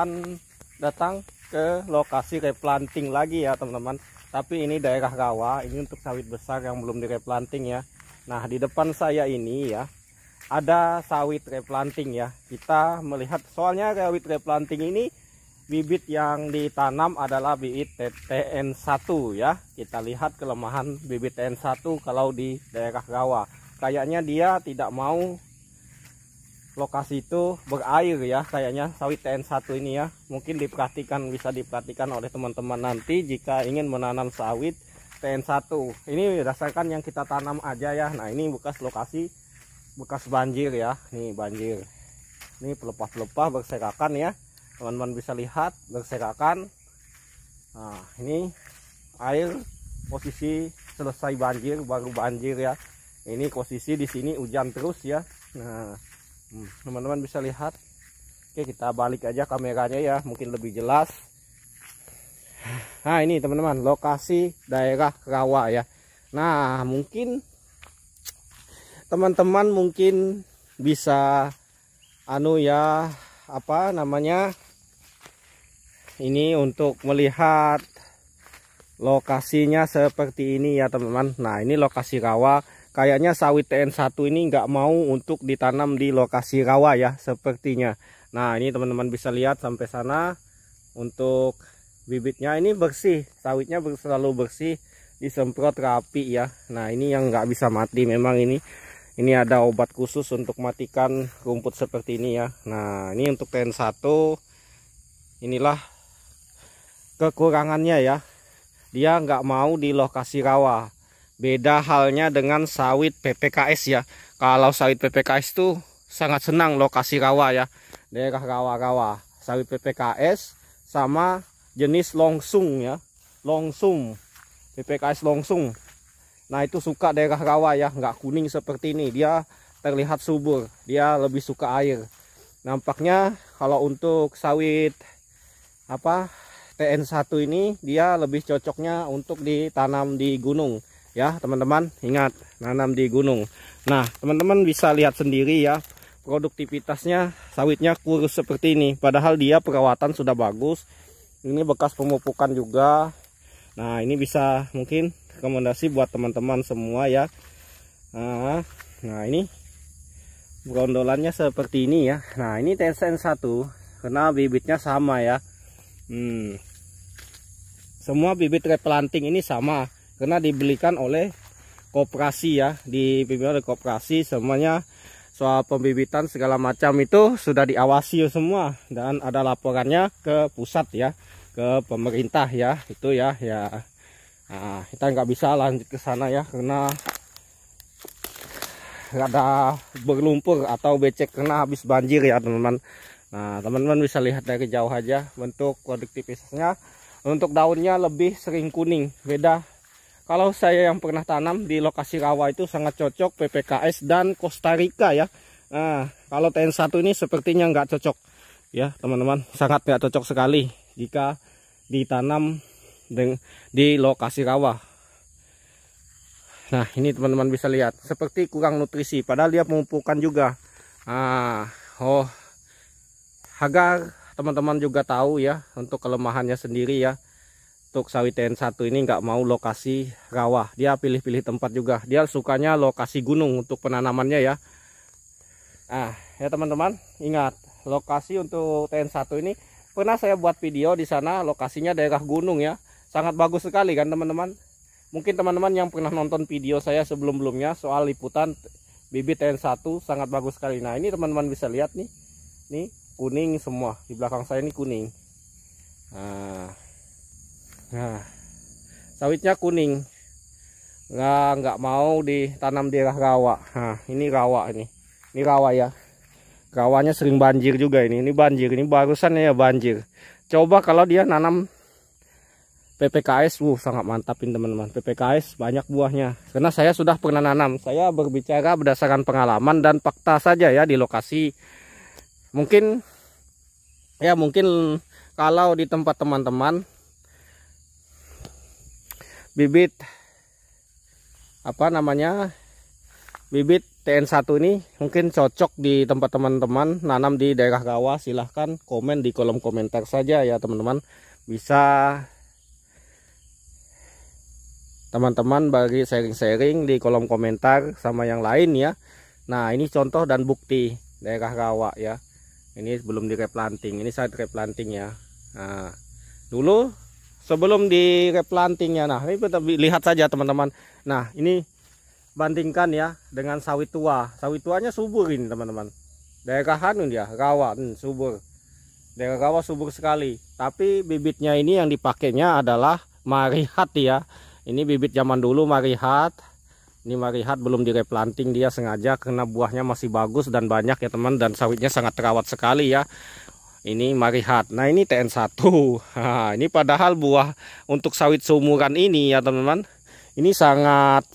akan datang ke lokasi replanting lagi ya teman-teman. Tapi ini daerah rawa, ini untuk sawit besar yang belum direplanting ya. Nah di depan saya ini ya ada sawit replanting ya. Kita melihat soalnya sawit replanting ini bibit yang ditanam adalah bibit TN1 ya. Kita lihat kelemahan bibit TN1 kalau di daerah rawa. Kayaknya dia tidak mau lokasi itu berair ya, kayaknya sawit TN1 ini ya. Mungkin diperhatikan, bisa diperhatikan oleh teman-teman nanti jika ingin menanam sawit TN1. Ini berdasarkan yang kita tanam aja ya. Nah ini bekas lokasi bekas banjir ya. Nih banjir, ini pelepah-pelepah berserakan ya, teman-teman bisa lihat berserakan. Nah ini air posisi selesai banjir, baru banjir ya. Ini posisi di sini hujan terus ya. Nah teman-teman bisa lihat. Oke, kita balik aja kameranya ya, mungkin lebih jelas. Nah ini teman-teman lokasi daerah rawa ya. Nah mungkin teman-teman mungkin bisa ya, apa namanya, ini untuk melihat lokasinya seperti ini ya teman-teman. Nah ini lokasi rawa. Kayaknya sawit TN1 ini nggak mau untuk ditanam di lokasi rawa ya sepertinya. Nah ini teman-teman bisa lihat sampai sana. Untuk bibitnya ini bersih, sawitnya selalu bersih, disemprot rapi ya. Nah ini yang nggak bisa mati memang ini ada obat khusus untuk matikan rumput seperti ini ya. Nah ini untuk TN1 inilah kekurangannya ya, dia nggak mau di lokasi rawa. Beda halnya dengan sawit PPKS ya. Kalau sawit PPKS itu sangat senang lokasi rawa ya, daerah rawa-rawa. Sawit PPKS sama jenis longsung ya, longsung, PPKS longsung. Nah itu suka daerah rawa ya, nggak kuning seperti ini, dia terlihat subur, dia lebih suka air. Nampaknya kalau untuk sawit TN1 ini dia lebih cocoknya untuk ditanam di gunung ya teman-teman. Ingat, nanam di gunung. Nah teman-teman bisa lihat sendiri ya, produktivitasnya sawitnya kurus seperti ini, padahal dia perawatan sudah bagus. Ini bekas pemupukan juga. Nah ini bisa mungkin rekomendasi buat teman-teman semua ya. Nah ini brondolannya seperti ini ya. Nah ini TN1 karena bibitnya sama ya. Semua bibit replanting ini sama karena dibelikan oleh koperasi ya, dibimbing oleh koperasi. Semuanya soal pembibitan segala macam itu sudah diawasi semua dan ada laporannya ke pusat ya, ke pemerintah ya, itu ya. Nah, kita nggak bisa lanjut ke sana ya karena ada berlumpur atau becek karena habis banjir ya teman-teman. Nah teman-teman bisa lihat dari jauh aja bentuk produktivitasnya. Untuk daunnya lebih sering kuning, beda. Kalau saya yang pernah tanam di lokasi rawa itu sangat cocok PPKS dan Costa Rica ya. Nah kalau TN1 ini sepertinya nggak cocok ya teman-teman, sangat nggak cocok sekali jika ditanam di lokasi rawa. Nah ini teman-teman bisa lihat seperti kurang nutrisi, padahal dia pemupukan juga. Agar teman-teman juga tahu ya untuk kelemahannya sendiri ya. Untuk sawit TN1 ini nggak mau lokasi rawa, dia pilih-pilih tempat juga. Dia sukanya lokasi gunung untuk penanamannya ya. Nah ya teman-teman, ingat lokasi untuk TN1 ini pernah saya buat video di sana, lokasinya daerah gunung ya. Sangat bagus sekali kan teman-teman. Mungkin teman-teman yang pernah nonton video saya sebelum-sebelumnya soal liputan bibit TN1 sangat bagus sekali. Nah ini teman-teman bisa lihat nih kuning semua, di belakang saya ini kuning. Nah sawitnya kuning, nggak mau ditanam di daerah rawa. Nah ini rawa, ini rawa ya. Rawanya sering banjir juga ini banjir, ini barusan ya banjir. Coba kalau dia nanam PPKS, sangat mantap ini teman-teman. PPKS banyak buahnya, karena saya sudah pernah nanam. Saya berbicara berdasarkan pengalaman dan fakta saja ya di lokasi. Mungkin kalau di tempat teman-teman bibit bibit TN1 ini mungkin cocok di tempat teman-teman nanam di daerah rawa. Silahkan komen di kolom komentar saja ya teman-teman. Bisa teman-teman bagi sharing-sharing di kolom komentar sama yang lain ya. Nah ini contoh dan bukti daerah rawa ya. Ini belum di replanting, ini saat replanting ya. Nah dulu sebelum di replanting ya. Nah ini lihat saja teman-teman. Nah ini bandingkan ya dengan sawit tua. Sawit tuanya subur ini teman-teman. Daerah Hanun ya, rawa subur. Daerah rawa subur sekali. Tapi bibitnya ini yang dipakainya adalah Marihat ya. Ini bibit zaman dulu Marihat. Ini Marihat belum direplanting dia sengaja karena buahnya masih bagus dan banyak ya teman, dan sawitnya sangat terawat sekali ya. Ini Marihat. Nah ini TN1. Nah, ini padahal buah untuk sawit seumuran ini ya teman-teman. Ini sangat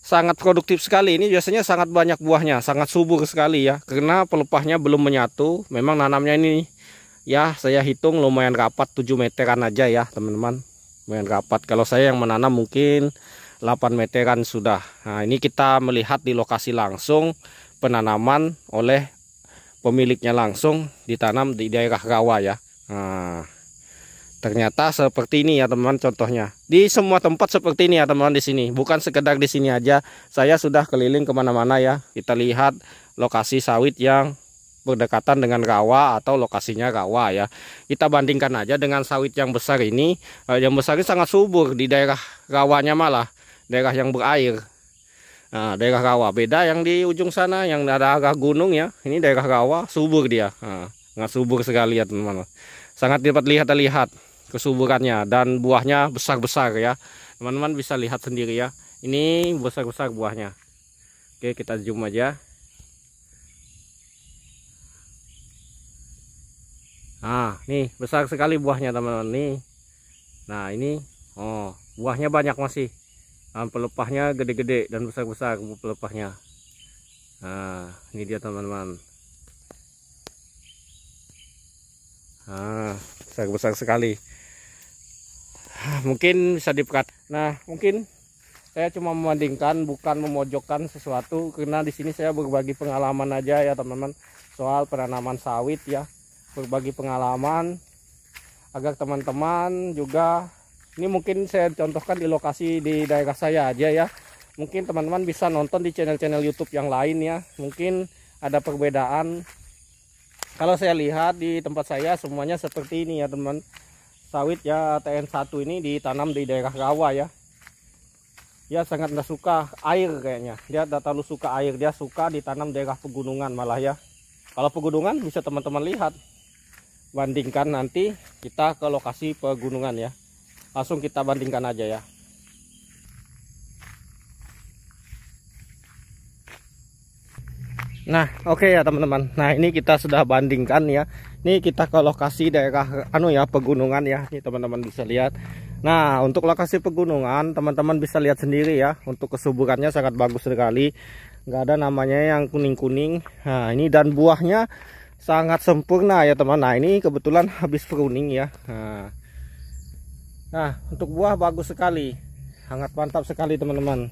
sangat produktif sekali. Ini biasanya sangat banyak buahnya, sangat subur sekali ya. Karena pelepahnya belum menyatu. Memang nanamnya ini ya saya hitung lumayan rapat, 7 meteran aja ya teman-teman. Lumayan rapat. Kalau saya yang menanam mungkin 8 meteran sudah. Nah ini kita melihat di lokasi langsung penanaman oleh pemiliknya langsung, ditanam di daerah rawa ya. Nah ternyata seperti ini ya teman-teman contohnya. Di semua tempat seperti ini ya teman-teman di sini. Bukan sekedar di sini aja. Saya sudah keliling kemana-mana ya. Kita lihat lokasi sawit yang berdekatan dengan rawa atau lokasinya rawa ya. Kita bandingkan aja dengan sawit yang besar ini. Yang besar ini sangat subur di daerah rawanya, malah daerah yang berair. Nah, daerah rawa beda yang di ujung sana yang ada arah gunung ya. Ini daerah rawa subur dia. Nah, sangat subur sekali ya teman-teman. Sangat dapat lihat kesuburannya dan buahnya besar-besar ya. Teman-teman bisa lihat sendiri ya. Ini besar-besar buahnya. Oke, kita zoom aja. Nah, nih besar sekali buahnya teman-teman nih. Nah, ini buahnya banyak masih. Dan pelepahnya gede-gede dan besar-besar pelepahnya. Nah, ini dia teman-teman. Nah, besar-besar sekali. Mungkin bisa diperhatikan. Nah, mungkin saya cuma membandingkan, bukan memojokkan sesuatu, karena di sini saya berbagi pengalaman aja ya teman-teman soal penanaman sawit ya. Berbagi pengalaman agar teman-teman juga, ini mungkin saya contohkan di lokasi di daerah saya aja ya. Mungkin teman-teman bisa nonton di channel-channel YouTube yang lain ya. Mungkin ada perbedaan. Kalau saya lihat di tempat saya semuanya seperti ini ya teman. Sawit ya TN1 ini ditanam di daerah rawa ya. Dia sangat nggak suka air kayaknya. Dia tidak terlalu suka air. Dia suka ditanam daerah pegunungan malah ya. Kalau pegunungan bisa teman-teman lihat. Bandingkan nanti kita ke lokasi pegunungan ya. Langsung kita bandingkan aja ya. Nah oke ya teman-teman. Nah ini kita sudah bandingkan ya. Ini kita ke lokasi daerah pegunungan ya. Ini teman-teman bisa lihat. Nah untuk lokasi pegunungan teman-teman bisa lihat sendiri ya. Untuk kesuburannya sangat bagus sekali. Nggak ada namanya yang kuning-kuning. Nah ini dan buahnya sangat sempurna ya teman. Nah ini kebetulan habis pruning ya. Nah untuk buah bagus sekali, sangat mantap sekali teman-teman.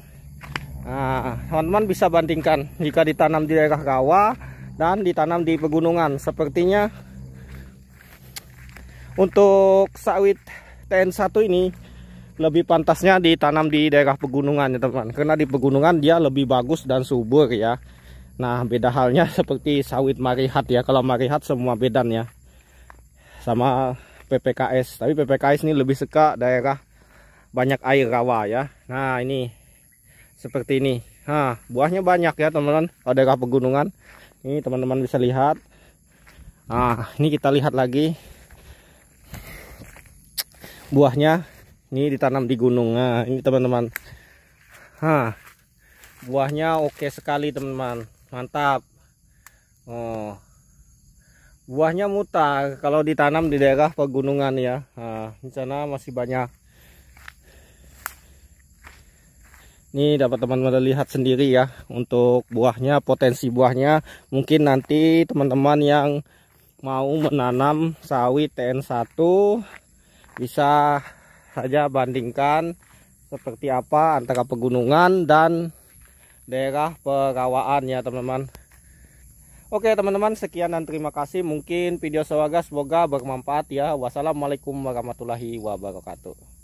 Nah teman-teman bisa bandingkan jika ditanam di daerah rawa dan ditanam di pegunungan. Sepertinya untuk sawit TN1 ini lebih pantasnya ditanam di daerah pegunungan ya teman, karena di pegunungan dia lebih bagus dan subur ya. Nah beda halnya seperti sawit Marihat ya. Kalau Marihat semua bedan ya, sama PPKS. Tapi PPKS ini lebih suka daerah banyak air rawa ya. Nah ini seperti ini. Nah buahnya banyak ya teman-teman. Kalau daerah pegunungan ini teman-teman bisa lihat. Nah ini kita lihat lagi buahnya. Ini ditanam di gunung. Nah ini teman-teman. Buahnya oke sekali teman-teman. Mantap. Buahnya mutar kalau ditanam di daerah pegunungan ya. Nah, di sana masih banyak. Ini dapat teman-teman lihat sendiri ya untuk buahnya, potensi buahnya. Mungkin nanti teman-teman yang mau menanam sawit TN1 bisa saja bandingkan seperti apa antara pegunungan dan daerah perawaan ya teman-teman. Oke teman-teman, sekian dan terima kasih. Mungkin video Sawaga semoga bermanfaat ya. Wassalamualaikum warahmatullahi wabarakatuh.